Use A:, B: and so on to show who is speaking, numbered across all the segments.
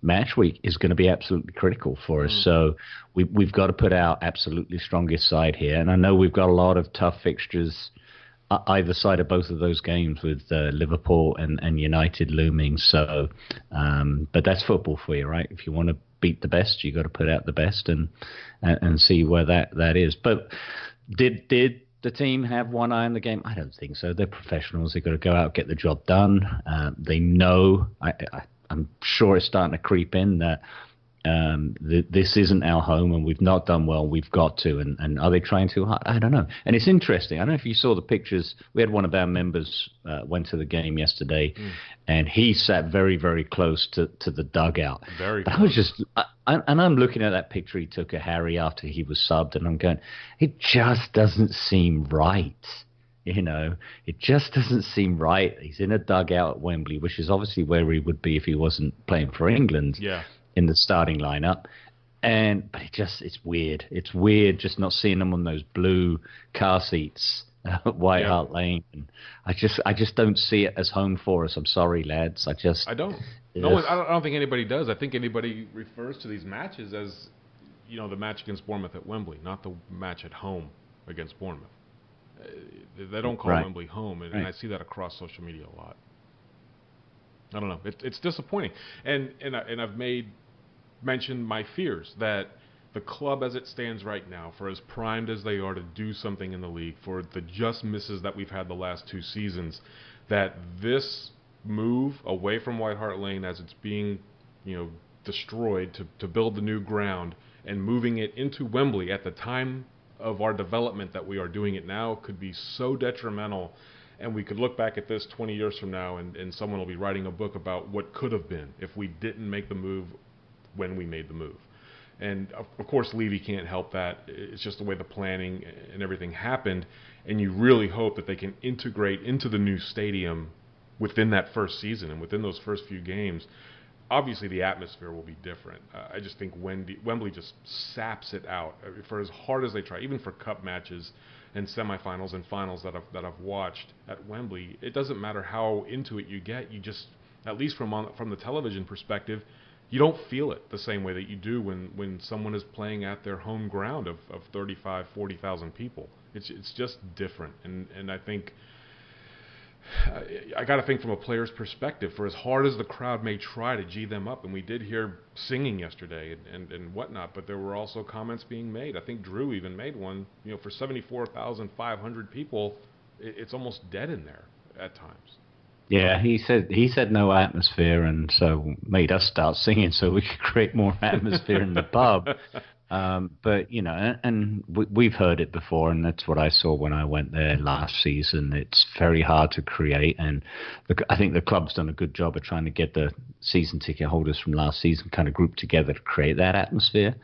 A: match week is going to be absolutely critical for us. So we've got to put our absolutely strongest side here. And I know we've got a lot of tough fixtures either side of both of those games with Liverpool and United looming. So, but that's football for you, right? If you want to beat the best, you got to put out the best and see where that is. But did the team have one eye on the game? I don't think so. They're professionals. They've got to go out, get the job done. They know. I'm sure it's starting to creep in that this isn't our home and we've not done well. We've got to. And are they trying too hard? I don't know. And it's interesting. I don't know if you saw the pictures. We had one of our members went to the game yesterday, and he sat very, very close to the dugout.
B: Very
A: but
B: close.
A: I was just, and I'm looking at that picture he took of Harry after he was subbed, and I'm going, it just doesn't seem right. You know, it just doesn't seem right. He's in a dugout at Wembley, which is obviously where he would be if he wasn't playing for England.
B: Yeah. In
A: the starting lineup, but it's weird. It's weird just not seeing them on those blue car seats at White Hart Lane. And I just don't see it as home for us. I'm sorry, lads. I don't.
B: No, I don't think anybody does. I think anybody refers to these matches as, you know, the match against Bournemouth at Wembley, not the match at home against Bournemouth. They don't call Wembley home, and I see that across social media a lot. I don't know. It's disappointing, and I've mentioned my fears that the club as it stands right now, for as primed as they are to do something in the league, for the just misses that we've had the last 2 seasons, that this move away from White Hart Lane as it's being, you know, destroyed to build the new ground and moving it into Wembley at the time of our development that we are doing it now could be so detrimental. And we could look back at this 20 years from now and someone will be writing a book about what could have been if we didn't make the move when we made the move. And of course Levy can't help that. It's just the way the planning and everything happened, and you really hope that they can integrate into the new stadium within that first season and within those first few games. Obviously the atmosphere will be different. I just think Wembley just saps it out for as hard as they try, even for cup matches and semifinals and finals that I've watched at Wembley. It doesn't matter how into it you get, you just, at least from the television perspective, you don't feel it the same way that you do when someone is playing at their home ground of 35, 40,000 people. It's just different. And I think I got to think from a player's perspective, for as hard as the crowd may try to G them up, and we did hear singing yesterday and whatnot, but there were also comments being made. I think Drew even made one, you know, for 74,500 people, it's almost dead in there at times.
A: Yeah, he said no atmosphere, and so made us start singing so we could create more atmosphere in the pub. But you know, and we've heard it before, and that's what I saw when I went there last season. It's very hard to create, and I think the club's done a good job of trying to get the season ticket holders from last season kind of grouped together to create that atmosphere.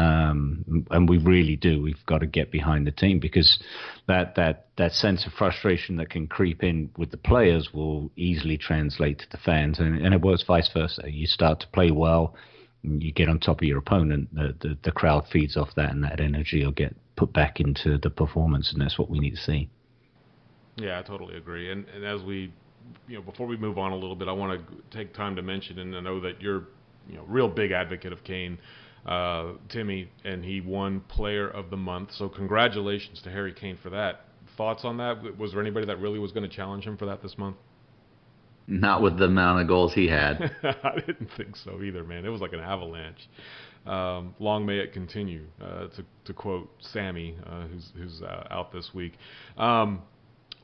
A: And we really do. We've got to get behind the team, because that sense of frustration that can creep in with the players will easily translate to the fans, and it works vice versa. You start to play well, you get on top of your opponent, the crowd feeds off that, and that energy will get put back into the performance, and that's what we need to see.
B: Yeah, I totally agree. And as we, you know, before we move on a little bit, I want to take time to mention, and I know that you're, you know, real big advocate of Kane, Timmy, and he won Player of the Month. So congratulations to Harry Kane for that. Thoughts on that? Was there anybody that really was going to challenge him for that this month?
C: Not with the amount of goals he had.
B: I didn't think so either, man. It was like an avalanche. Long may it continue, to quote Sammy, who's out this week.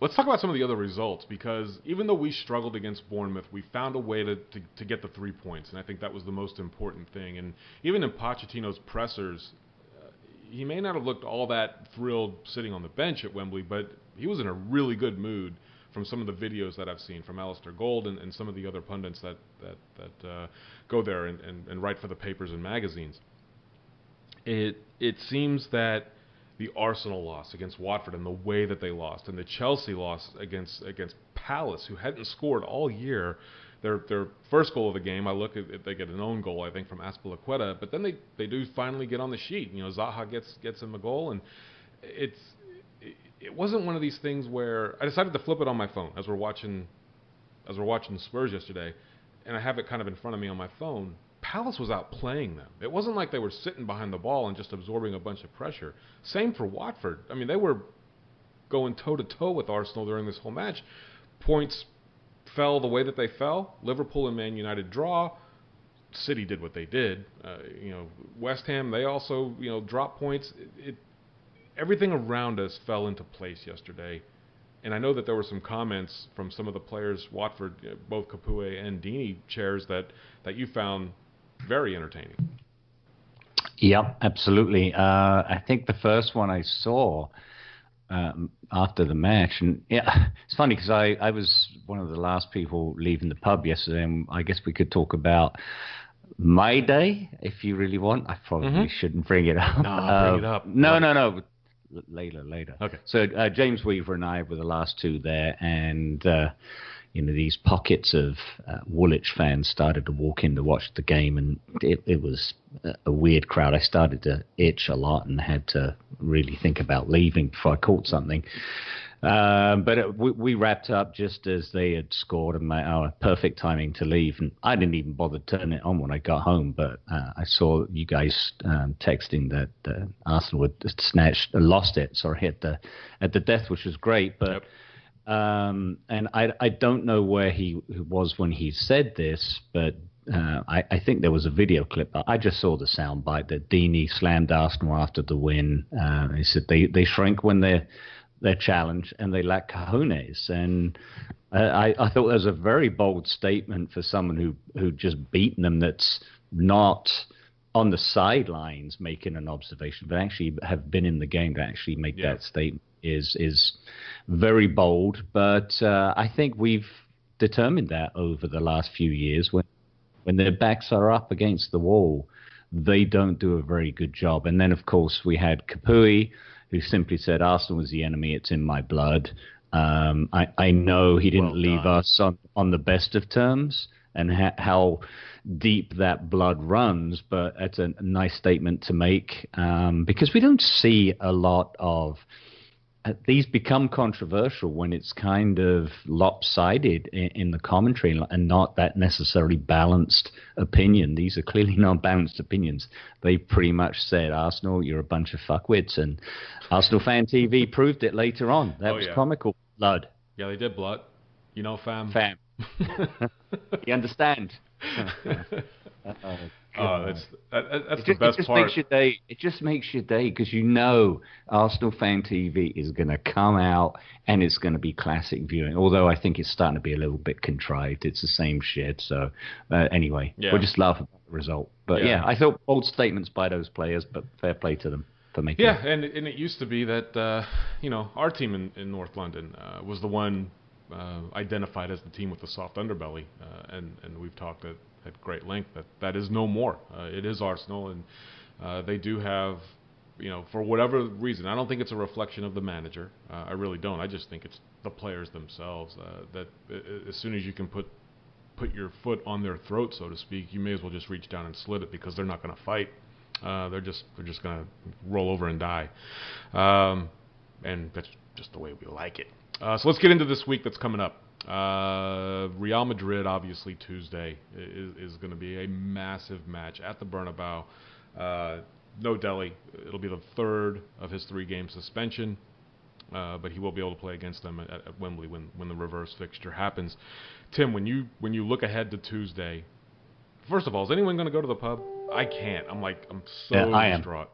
B: Let's talk about some of the other results, because even though we struggled against Bournemouth, we found a way to get the 3 points, and I think that was the most important thing. And even in Pochettino's pressers, he may not have looked all that thrilled sitting on the bench at Wembley, but he was in a really good mood from some of the videos that I've seen from Alistair Gold and some of the other pundits that go there and write for the papers and magazines. It seems that the Arsenal loss against Watford and the way that they lost, and the Chelsea loss against Palace, who hadn't scored all year, their first goal of the game, I look at, they get an own goal, I think, from Azpilicueta, but then they do finally get on the sheet. You know, Zaha gets him a goal, and it wasn't one of these things where I decided to flip it on my phone as we're watching the Spurs yesterday, and I have it kind of in front of me on my phone. Palace was outplaying them. It wasn't like they were sitting behind the ball and just absorbing a bunch of pressure. Same for Watford. I mean, they were going toe-to-toe with Arsenal during this whole match. Points fell the way that they fell. Liverpool and Man United draw. City did what they did. West Ham, they also, dropped points. Everything around us fell into place yesterday. And I know that there were some comments from some of the players, Watford, both Capoue and Deeney, Cherries, that you found very entertaining.
A: Yep, absolutely. I think the first one I saw after the match, and yeah, it's funny because I was one of the last people leaving the pub yesterday, and I guess we could talk about my day if you really want. I probably shouldn't bring it up.
B: No, bring it up.
A: No. Later.
B: Okay.
A: So James Weaver and I were the last two there, and these pockets of Woolwich fans started to walk in to watch the game, and it was a weird crowd. I started to itch a lot and had to really think about leaving before I caught something. But we wrapped up just as they had scored, and our perfect timing to leave. And I didn't even bother turning it on when I got home, but I saw you guys texting that Arsenal had lost it. Sorry, at the death, which was great. But
B: yep.
A: And I don't know where he was when he said this, but I think there was a video clip. I just saw the soundbite that Deeney slammed Arsenal after the win. He said they shrink when they're challenged and they lack cojones. And I thought that was a very bold statement for someone who just beaten them, that's not on the sidelines making an observation, but actually have been in the game to actually make that statement is very bold. But I think we've determined that over the last few years, when their backs are up against the wall, they don't do a very good job. And then, of course, we had Capoue, who simply said, Arsenal was the enemy, it's in my blood. I know he didn't leave us on the best of terms, and how deep that blood runs, but it's a nice statement to make, because we don't see a lot of these become controversial when it's kind of lopsided in the commentary and not that necessarily balanced opinion. These are clearly not balanced opinions. They pretty much said, Arsenal, you're a bunch of fuckwits, and Arsenal Fan TV proved it later on. That was comical. Blood.
B: Yeah, they did blood. Fam.
A: You understand?
B: That's the best part.
A: It just makes your day because Arsenal Fan TV is going to come out and it's going to be classic viewing. Although I think it's starting to be a little bit contrived. It's the same shit. So anyway, we'll just laugh at the result. But I thought bold statements by those players, but fair play to them for making.
B: Yeah, and it used to be that our team in North London was the one identified as the team with the soft underbelly, and we've talked at great length that is no more. It is Arsenal, and they do have, for whatever reason, I don't think it's a reflection of the manager. I really don't. I just think it's the players themselves, that as soon as you can put your foot on their throat, so to speak, you may as well just reach down and slit it, because they're not going to fight. They're just going to roll over and die. And that's just the way we like it. So let's get into this week that's coming up. Real Madrid, obviously, Tuesday is going to be a massive match at the Bernabeu. No Dele. It'll be the third of his 3-game suspension, but he will be able to play against them at Wembley when the reverse fixture happens. Tim, when you look ahead to Tuesday, first of all, is anyone going to go to the pub? I can't. I'm so distraught.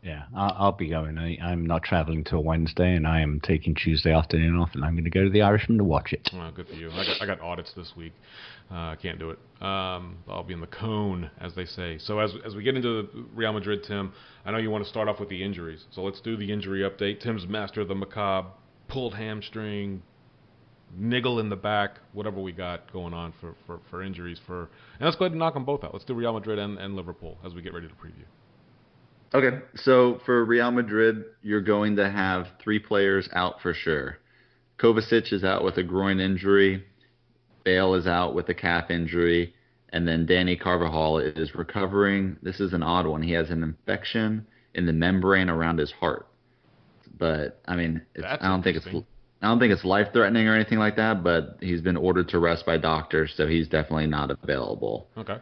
A: Yeah, I'll be going. I'm not traveling till Wednesday, and I am taking Tuesday afternoon off, and I'm going to go to the Irishman to watch it.
B: Oh, good for you. I got audits this week. I can't do it. I'll be in the cone, as they say. So as we get into Real Madrid, Tim, I know you want to start off with the injuries. So let's do the injury update. Tim's master of the macabre, pulled hamstring, niggle in the back, whatever we got going on for injuries. And let's go ahead and knock them both out. Let's do Real Madrid and Liverpool as we get ready to preview.
C: Okay, so for Real Madrid, you're going to have 3 players out for sure. Kovacic is out with a groin injury. Bale is out with a calf injury. And then Dani Carvajal is recovering. This is an odd one. He has an infection in the membrane around his heart. But, I mean, I don't think it's life-threatening or anything like that, but he's been ordered to rest by doctors, so he's definitely not available.
B: Okay.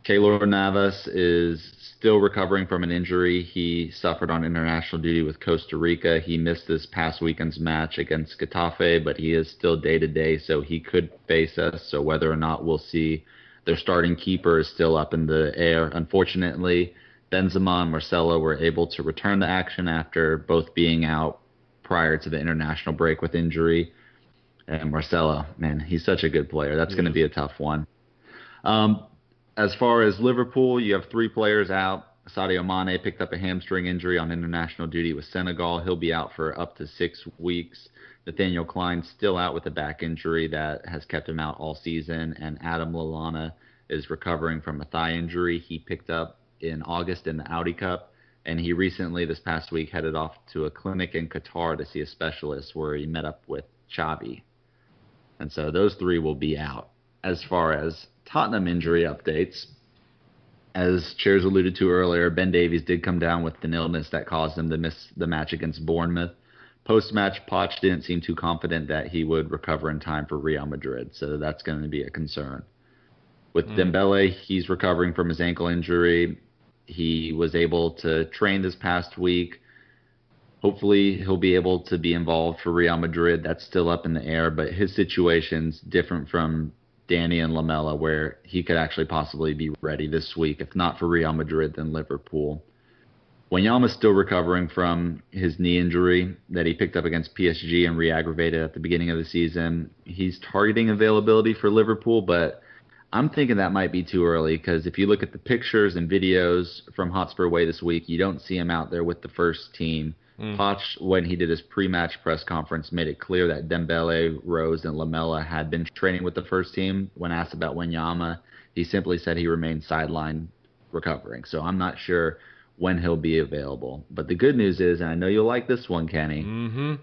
C: Keylor Navas is still recovering from an injury he suffered on international duty with Costa Rica. He missed this past weekend's match against Getafe, but he is still day-to-day, so he could face us. So whether or not we'll see their starting keeper is still up in the air. Unfortunately, Benzema and Marcelo were able to return to action after both being out prior to the international break with injury. And Marcelo, man, he's such a good player. That's going to be a tough one. As far as Liverpool, you have 3 players out. Sadio Mane picked up a hamstring injury on international duty with Senegal. He'll be out for up to 6 weeks. Nathaniel Klein's still out with a back injury that has kept him out all season. And Adam Lallana is recovering from a thigh injury he picked up in August in the Audi Cup. And he recently, this past week, headed off to a clinic in Qatar to see a specialist where he met up with Xavi. And so those 3 will be out. As far as Tottenham injury updates, as Cherries alluded to earlier, Ben Davies did come down with an illness that caused him to miss the match against Bournemouth. Post-match, Poch didn't seem too confident that he would recover in time for Real Madrid, so that's going to be a concern. With Dembele, he's recovering from his ankle injury. He was able to train this past week. Hopefully, he'll be able to be involved for Real Madrid. That's still up in the air, but his situation's different from Danny and Lamela, where he could actually possibly be ready this week, if not for Real Madrid, then Liverpool. Wanyama's still recovering from his knee injury that he picked up against PSG and re-aggravated at the beginning of the season. He's targeting availability for Liverpool, but I'm thinking that might be too early because if you look at the pictures and videos from Hotspur Way this week, you don't see him out there with the first team. Poch, when he did his pre-match press conference, made it clear that Dembele, Rose, and Lamela had been training with the first team. When asked about Wanyama, he simply said he remained sidelined recovering. So I'm not sure when he'll be available. But the good news is, and I know you'll like this one, Kenny,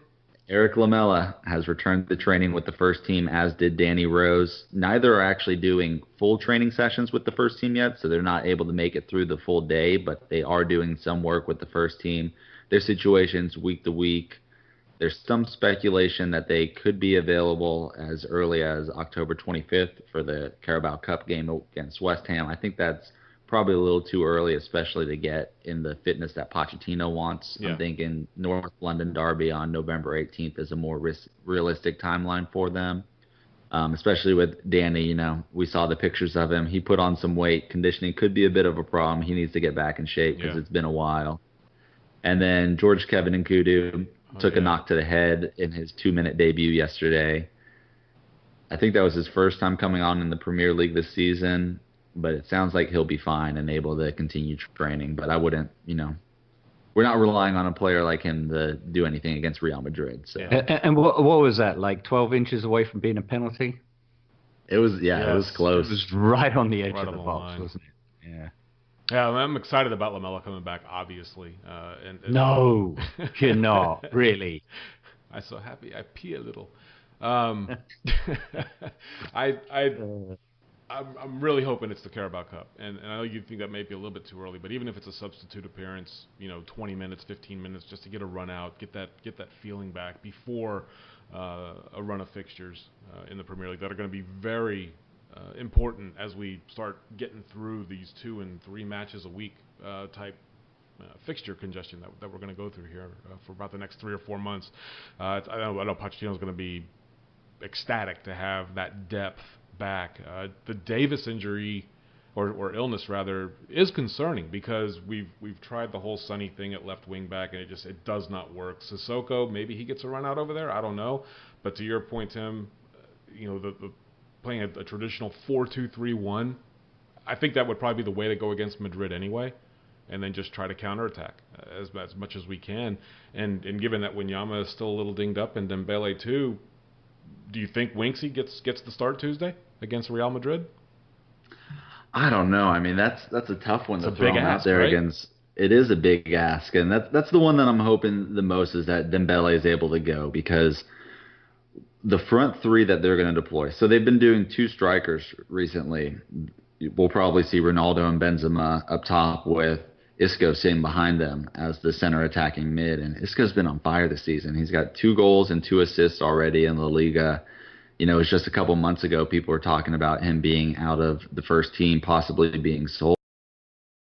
C: Eric Lamela has returned to training with the first team, as did Danny Rose. Neither are actually doing full training sessions with the first team yet, so they're not able to make it through the full day, but they are doing some work with the first team. Their situations week to week. There's some speculation that they could be available as early as October 25th for the Carabao Cup game against West Ham. I think that's probably a little too early, especially to get in the fitness that Pochettino wants. I'm thinking North London Derby on November 18th is a more realistic timeline for them, especially with Danny. You know, we saw the pictures of him. He put on some weight. Conditioning could be a bit of a problem. He needs to get back in shape because it's been a while. And then George Kevin Nkudu took a knock to the head in his 2-minute debut yesterday. I think that was his first time coming on in the Premier League this season, but it sounds like he'll be fine and able to continue training. But I wouldn't, we're not relying on a player like him to do anything against Real Madrid. So.
A: And what was that, like 12 inches away from being a penalty?
C: It was, it was close.
A: It was right on the edge of the box, wasn't it? Yeah.
B: Yeah, I'm excited about Lamela coming back, obviously.
A: No, you're not, really.
B: I'm so happy. I pee a little. I'm really hoping it's the Carabao Cup. And I know you think that may be a little bit too early, but even if it's a substitute appearance, 20 minutes, 15 minutes, just to get a run out, get that feeling back before a run of fixtures in the Premier League that are going to be very important as we start getting through these 2 and 3 matches a week type fixture congestion that we're going to go through here for about the next 3 or 4 months. I know Pochettino's going to be ecstatic to have that depth back. The Davis injury or illness rather is concerning because we've tried the whole Sonny thing at left wing back and it does not work. Sissoko, maybe he gets a run out over there. I don't know. But to your point, Tim, the playing a traditional 4-2-3-1, I think that would probably be the way to go against Madrid anyway, and then just try to counterattack as much as we can. And given that Wanyama is still a little dinged up and Dembele too, do you think Winksy gets the start Tuesday against Real Madrid?
C: I don't know. I mean, that's a tough one to throw out there
B: right?
C: against. It is a big ask, and that's the one that I'm hoping the most is that Dembele is able to go because the front 3 that they're going to deploy. So they've been doing 2 strikers recently. We'll probably see Ronaldo and Benzema up top with Isco sitting behind them as the center attacking mid. And Isco's been on fire this season. He's got 2 goals and 2 assists already in La Liga. You know, it was just a couple months ago people were talking about him being out of the first team, possibly being sold.